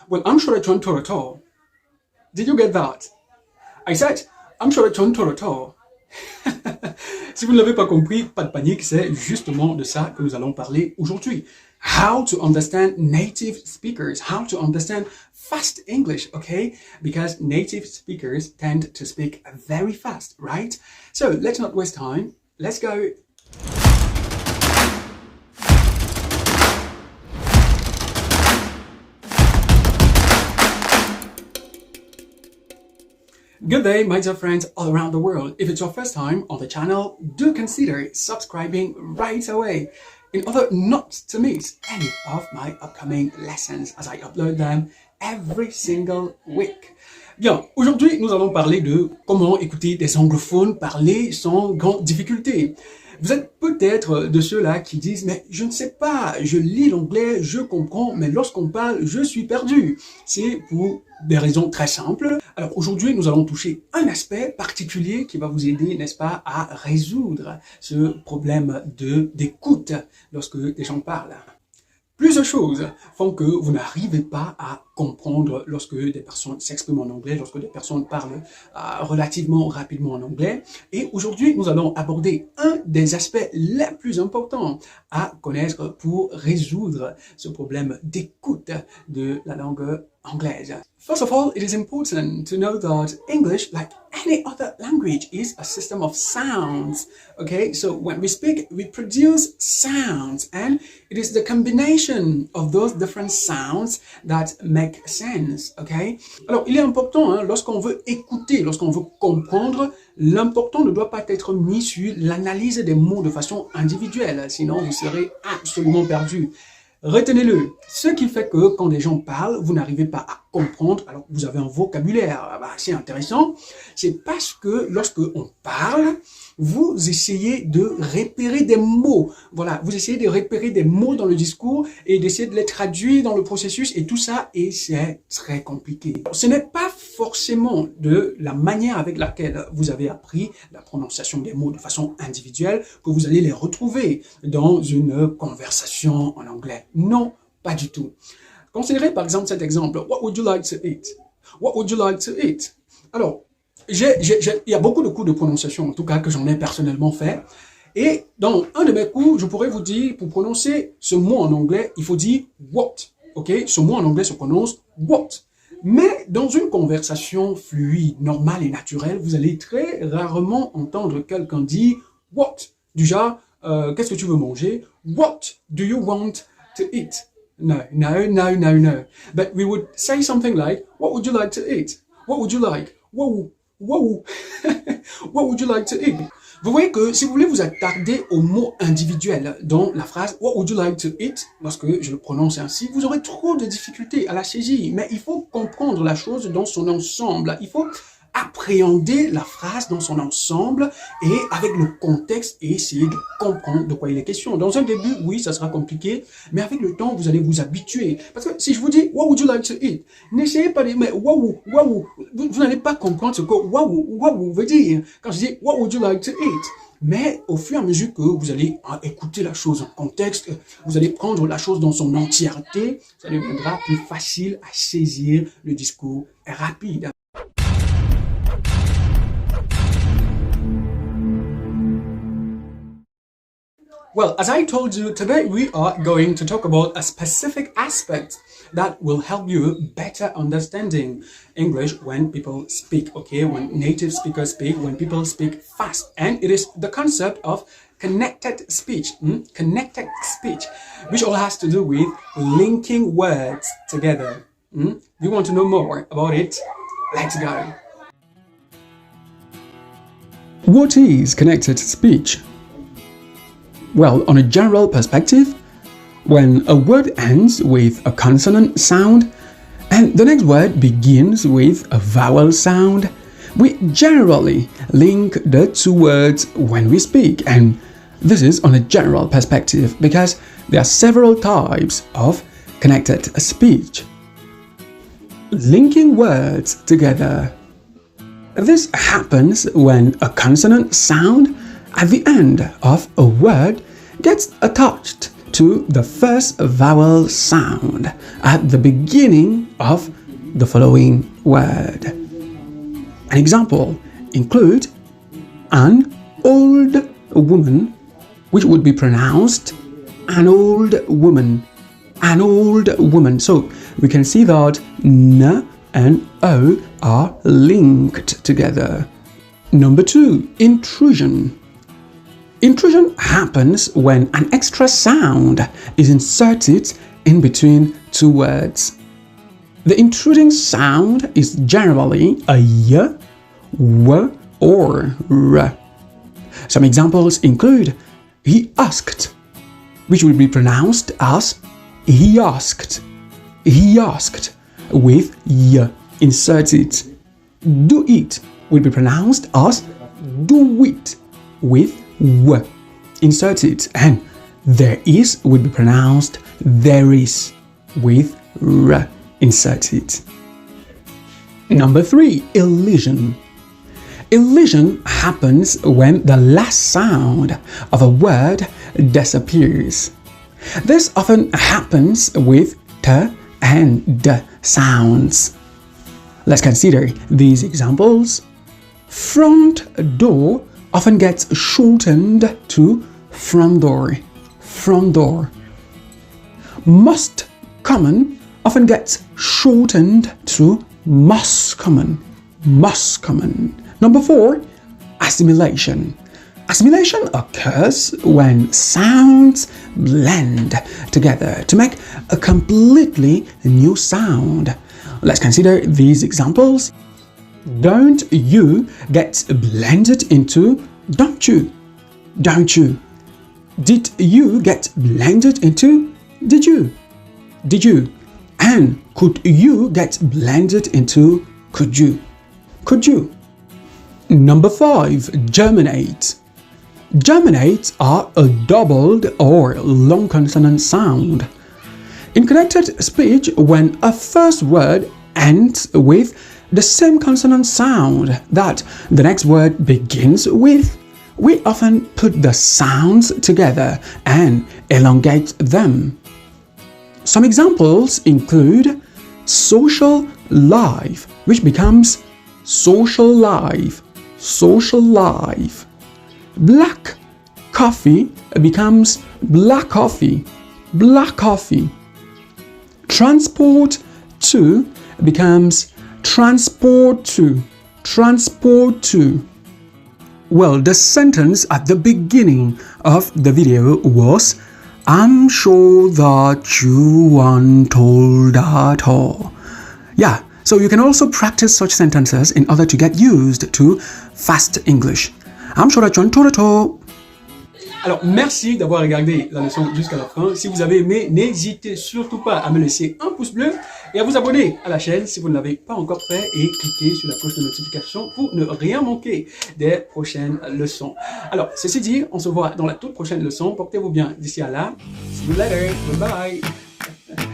Well, I'm sure I turned to. Did you get that? I said, I'm sure I turned to. Si vous ne l'avez pas compris, pas de panique, c'est justement de ça que nous allons parler aujourd'hui. How to understand native speakers, how to understand fast English, okay? Because native speakers tend to speak very fast, right? So let's not waste time. Let's go. Good day, my dear friends all around the world. If it's your first time on the channel, do consider subscribing right away in order not to miss any of my upcoming lessons as I upload them every single week. Bien, aujourd'hui, nous allons parler de comment écouter des anglophones parler sans grande difficulté. Vous êtes peut-être de ceux-là qui disent « Mais je ne sais pas, je lis l'anglais, je comprends, mais lorsqu'on parle, je suis perdu. » C'est pour des raisons très simples. Alors aujourd'hui, nous allons toucher un aspect particulier qui va vous aider, n'est-ce pas, à résoudre ce problème d'écoute lorsque des gens parlent. Plusieurs choses font que vous n'arrivez pas à comprendre lorsque des personnes s'expriment en anglais, lorsque des personnes parlent relativement rapidement en anglais. Et aujourd'hui, nous allons aborder un des aspects les plus importants à connaître pour résoudre ce problème d'écoute de la langue anglaise. First of all, it is important to know that English, like any other language, is a system of sounds. Okay, so when we speak, we produce sounds, and it is the combination of those different sounds that make sense. Okay, alors il est important, lorsqu'on veut écouter, lorsqu'on veut comprendre, l'important ne doit pas être mis sur l'analyse des mots de façon individuelle, sinon vous serez absolument perdu. Retenez-le, ce qui fait que quand des gens parlent, vous n'arrivez pas à comprendre, alors vous avez un vocabulaire assez intéressant, c'est parce que lorsque on parle, vous essayez de repérer des mots. Voilà, vous essayez de repérer des mots dans le discours et d'essayer de les traduire dans le processus et tout ça, et c'est très compliqué. Ce n'est pas forcément de la manière avec laquelle vous avez appris la prononciation des mots de façon individuelle que vous allez les retrouver dans une conversation en anglais. Non, pas du tout. Considérez par exemple cet exemple. What would you like to eat? What would you like to eat? Alors, il y a beaucoup de cours de prononciation, en tout cas que j'en ai personnellement fait. Et dans un de mes cours, je pourrais vous dire, pour prononcer ce mot en anglais, il faut dire what. Ok? Ce mot en anglais se prononce what. Mais dans une conversation fluide, normale et naturelle, vous allez très rarement entendre quelqu'un dire what. Du genre, qu'est-ce que tu veux manger? What do you want to eat? No. But we would say something like, what would you like to eat? What would you like? Wow. What would you like to eat? Vous voyez que si vous voulez vous attarder au mot individuel dans la phrase What would you like to eat? Lorsque je le prononce ainsi, vous aurez trop de difficultés à la saisir. Mais il faut comprendre la chose dans son ensemble. Il faut appréhender la phrase dans son ensemble et avec le contexte et essayer de comprendre de quoi il est question. Dans un début, oui, ça sera compliqué, mais avec le temps, vous allez vous habituer. Parce que si je vous dis, what would you like to eat? N'essayez pas de dire, mais wow, vous n'allez pas comprendre ce que wow veut dire. Quand je dis, what would you like to eat? Mais au fur et à mesure que vous allez écouter la chose en contexte, vous allez prendre la chose dans son entièreté, ça deviendra plus facile à saisir le discours rapide. Well, as I told you, today we are going to talk about a specific aspect that will help you better understanding English when people speak, okay? When native speakers speak, when people speak fast. And it is the concept of connected speech, which all has to do with linking words together. You want to know more about it? Let's go. What is connected speech? Well, on a general perspective, when a word ends with a consonant sound and the next word begins with a vowel sound, we generally link the two words when we speak, and this is on a general perspective because there are several types of connected speech. Linking words together. This happens when a consonant sound at the end of a word gets attached to the first vowel sound at the beginning of the following word. An example include an old woman, which would be pronounced an old woman, an old woman. So we can see that N and O are linked together. Number 2, intrusion. Intrusion happens when an extra sound is inserted in between two words. The intruding sound is generally a y, w, or r. Some examples include he asked, which will be pronounced as he asked, with y inserted. Do it will be pronounced as do it, with w inserted, and there is will be pronounced there is, with r inserted. Number 3, elision. Elision happens when the last sound of a word disappears. This often happens with t and d sounds. Let's consider these examples. Front door often gets shortened to front door, front door. Most common often gets shortened to most common, most common. Number 4, assimilation. Assimilation occurs when sounds blend together to make a completely new sound. Let's consider these examples. Don't you get blended into don't you, don't you. Did you get blended into did you, did you. And could you get blended into could you, could you. Number 5, germinate. Germinates are a doubled or long consonant sound. In connected speech, when a first word ends with the same consonant sound that the next word begins with, we often put the sounds together and elongate them. Some examples include social life, which becomes social life, social life. Black coffee becomes black coffee, black coffee. Transport to becomes transport to, transport to. Well, the sentence at the beginning of the video was, I'm sure that you weren't told at all. Yeah, so you can also practice such sentences in order to get used to fast English. I'm sure that you weren't told at all. Alors, merci d'avoir regardé la leçon jusqu'à la fin. Si vous avez aimé, n'hésitez surtout pas à me laisser un pouce bleu et à vous abonner à la chaîne si vous ne l'avez pas encore fait et cliquez sur la cloche de notification pour ne rien manquer des prochaines leçons. Alors, ceci dit, on se voit dans la toute prochaine leçon. Portez-vous bien d'ici à là. See you later. Bye bye.